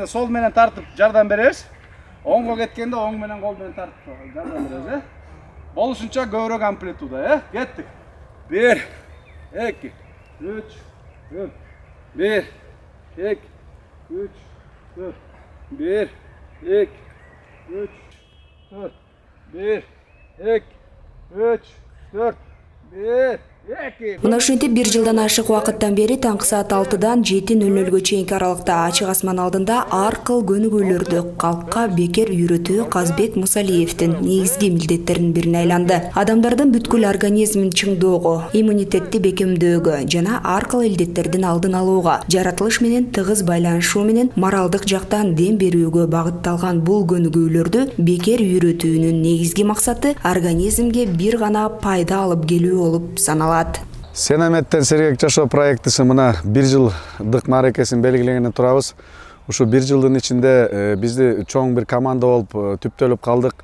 кеткенде сол менен тартып жардам беребиз. Оңго кеткенде оң менен кол менен тартып жардам беребиз, Болушунча көбүрөөк амплитуда, Кеттик. 1, 2, 3, 4. 1, 2, 3, 4. 1, 2, 3, 4. 1, 2, 3, 4. 1. Мына ушинтип 1 жылдан ашык убакыттан бери таңкы саат 6-дан 7:00-гө чейинки аралыкта ачык асман алдында ар кыл көнүгүүлөрдү калкка бекер үйрөтүү Казбек Мусалиевдин негизги милдеттеринин бирине айланды. Адамдардын бүткүл организмин чыңдоого, иммунитетти бекемдөөгө жана ар кыл илдеттердин алдын алууга, жаратылыш менен тыгыз байланышуу менен моралдык жактан дем берүүгө багытталган бул көнүгүүлөрдү бекер үйрөтүүнүн негизги максаты организмге бир гана пайда алып келүү болуп саналат. Сенаметтен сергек жашоо проектisi мына 1 жылдык мааракесин белгилегенде турабыз. Ушу 1 жылдын ичинде бизди чоң бир команда болуп түптөлүп калдык.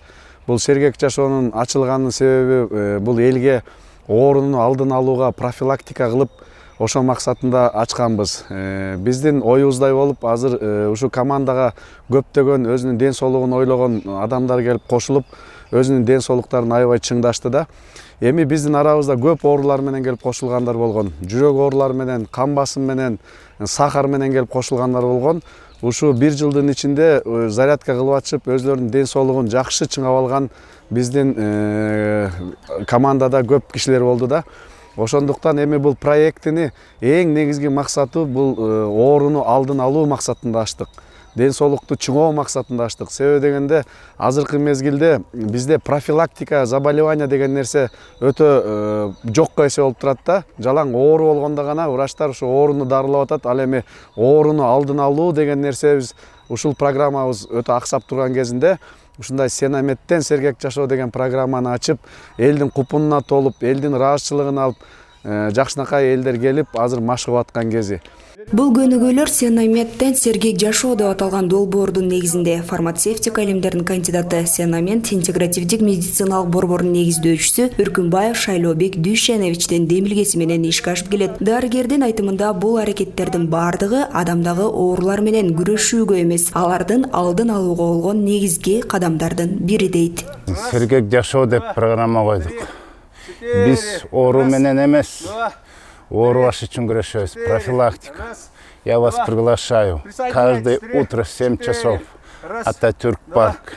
Бул сергек жашоонун ачылганын себеби бул элге оорунун алдын алууга профилактика кылып, ошол максатында ачканбыз. Биздин оюбуздай болуп, азыр ушу командага көптөгөн өзүнүн ден соолугун ойлогон адамдар келип кошулуп, өзүнүн ден соолуктарын аябай чыңдашты да. Эми биздин арабызда көп оорулар менен келип кошулгандар болгон. Жүрөк оорулары менен, кан басым менен, сахар менен келип кошулгандар болгон. Ушу 1 жылдын ичинде зарядка кылып атышып, өзлөрүнүн ден соолугун жакшы чыңап алган биздин командада көп кишилер болду да. Ошондуктан эми бул проектини эң негизги максаты бул ооруну алдын алуу максатында ачтык. Ден соолукту чыңоо максатында ачтык. Себеби дегенде азыркы мезгилде бизде профилактика заболевания деген нерсе өтө жокко эсе болуп турат да. Жалаң оору болгондо гана врачтар ушу ооруну дарылап атат. Ал эми ооруну алдын алуу деген нерсебиз ушул программабыз өтө аксап турган кезинде ушундай Сенаметтен сергек жашоо деген программаны ачып, элдин купунуна толуп, элдин ыраазычылыгын алып, жакшынакай элдер келип, азыр машыгып аткан кези. Бул көнүгүүлөр Сенаметтен сергек жашоо деп аталган долбоордун негизинде фармацевтика илимдеринин кандидаты, Сенамент интегративдик медициналык борборунун негиздөөчүсү Үркүнбаев Шайлообек Дүйшеновичтин демилгеси менен ишке ашып келет. Дарыгердин айтымында бул аракеттердин бардыгы адамдагы оорулар менен күрөшүүгө эмес, алардын алдын алууга болгон негизги кадамдардын бири дейт. Сергек жашоо деп программа койдук. Биз оору менен эмес, оорубаш үчүн күрөшөбүз, профилактика. Я вас приглашаю каждое утро в 7 часов. Ататюрк парк.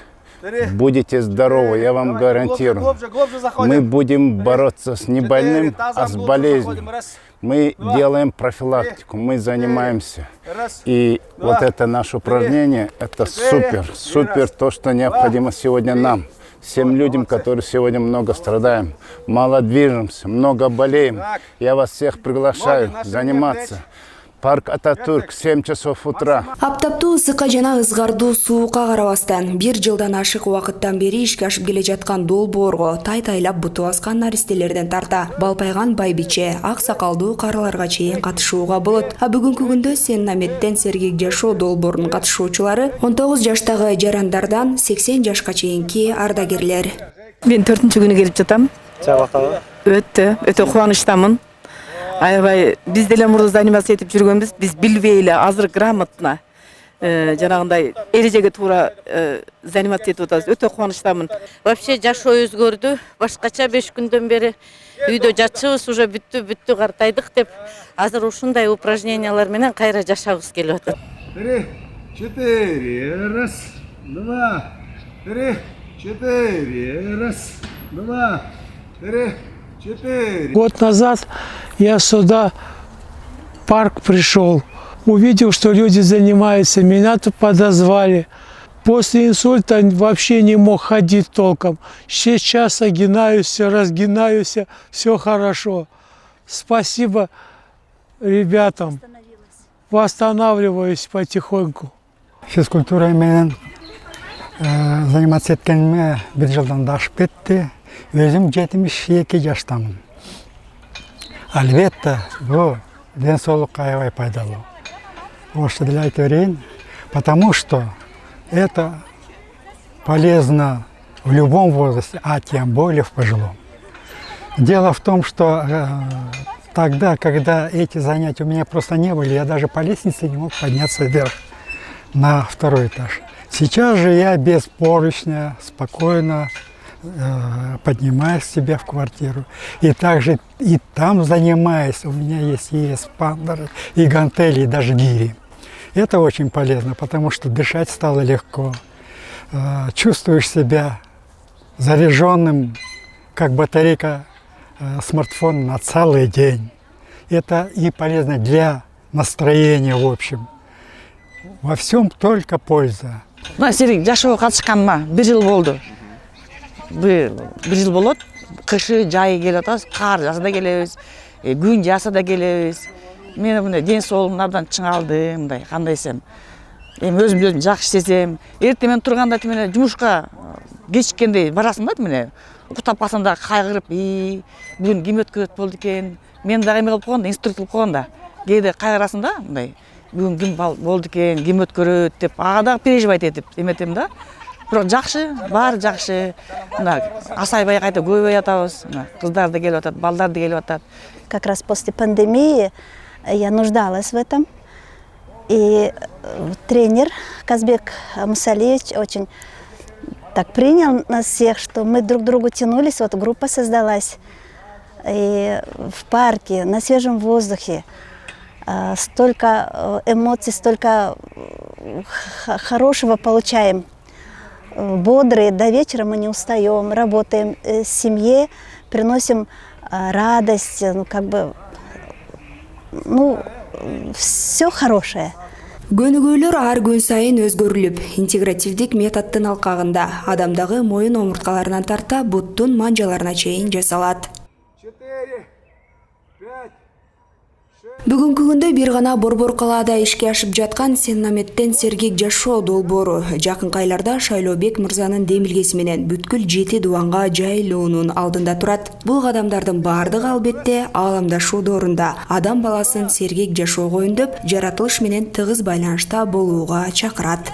Будете здоровы, я вам гарантирую. Мы будем бороться с небольным, а с болезнью. Мы делаем профилактику, мы занимаемся. И вот это наше упражнение, это супер то, что необходимо сегодня нам. Всем людям, которые сегодня много страдаем, мало движемся, много болеем. Я вас всех приглашаю заниматься. Парк Ататюрк, 7 часов утра. Аптаптуу ысыкка жана ызгардуу суукка карабастан 1 жылдан ашык убакыттан бери ишке ашып келе жаткан долбоорго тай-тайлап буту баскан наристелерден тарта балпайган байбиче, ак сакалдуу карыларга чейин катышууга болот. А бүгүнкү күндө Сенаметтен сергек жашоо долбоорунун катышуучулары 19 жаштагы жарандардан 80 жашка чейинки ардагерлер. Мен 4-күнү келип жатам. Өтө кубанычтамын. Аябай биз деле мурда заниматься этип жүргөнбүз. Биз билбей эле азыр грамотно жанагындай эрежеге туура заниматься этип атабыз. Өтө кубанычтамын. Вообще жашоо өзгөрдү. Башкача 5 күндөн бери үйдө жатчыбыз, уже бүттү картайдык деп азыр ушундай упражнениялар менен кайра жашабыз келип атат. 3, 4, раз, 2, 3, 4, раз, 2, 3, 4. Год назад я сюда в парк пришел, увидел, что люди занимаются, меня тут подозвали. После инсульта вообще не мог ходить толком. Сейчас огинаюсь, разгинаюсь, все хорошо. Спасибо ребятам. Восстанавливаюсь потихоньку. Физкультурой менен заниматься эткениме 1 жылдан да ашып кетти. Өзüm 72 жаштамын. Албетте, бул ден соолукка аябай пайдалуу. Ошто деле айта берейин, потому что это полезно в любом возрасте, а тем более в пожилом. Дело в том, что тогда, когда эти занятия у меня просто не были, я даже по лестнице не мог подняться вверх. на второй этаж. Сейчас же я без поручня спокойно поднимаюсь к себе в квартиру. И также и там занимаюсь. У меня есть и эспандеры, и гантели, и даже гири. Это очень полезно, потому что дышать стало легко. Чувствуешь себя заряженным, как батарейка смартфона на целый день. Это и полезно для настроения в общем. Во всем только польза. Мына Сергей жашоого катышканыма 1 жыл болду. 1 жыл болот. Кышы жайы келип атабыз, кар жаса да келебиз, күн жаса да келебиз. Мен мындай ден соолугум абдан чыңалды, мындай кандай десем. Эми өзүм жакшы сезем. Эртең менен турганда тимene жумушка кечиккендей барасың да тимene. Уктап калсаң да кайгырып, бүгүн ким өткөрөт болду экен. Мен дагы эме кылып койгон да, инструктор кылып койгон да. Кээде кайгырасың да, мындай. Бүгүн ким болду экен, ким өткөрөт деп, ага дагы переживать этип эметем да. Бирок жакшы, баары жакшы. Мына асайбай кайта көбөйүп атабыз. Мына кыздар да келип атат, балдар да келип атат. Как раз после пандемии я нуждалась в этом. И тренер Казбек Мусалиевич очень так принял нас всех, что мы друг к другу тянулись, вот группа создалась. И в парке, на свежем воздухе, столько эмоций, столько хорошего получаем. Бодрые, до вечера мы не устаем, работаем в семье, приносим радость, все хорошее. Көнүгүүлөр ар күн сайын өзгөрүлүп, интегративдик методдун алкагында адамдагы моюн омурткаларынан тарта буттун манжаларына чейин жасалат. Бүгүнкү күндө бир гана Борбор калаада ишке ашып жаткан Сен-Наметтен сергек жашоо долбоору жакынкы айларда Шайлообек мырзанын демилгеси менен бүткүл 7 дубанга жайылуунун алдында турат. Бул кадамдардын баардыгы албетте ааламдашуу доорунда адам баласын сергек жашоого үндөп, жаратылыш менен тыгыз байланышта болууга чакырат.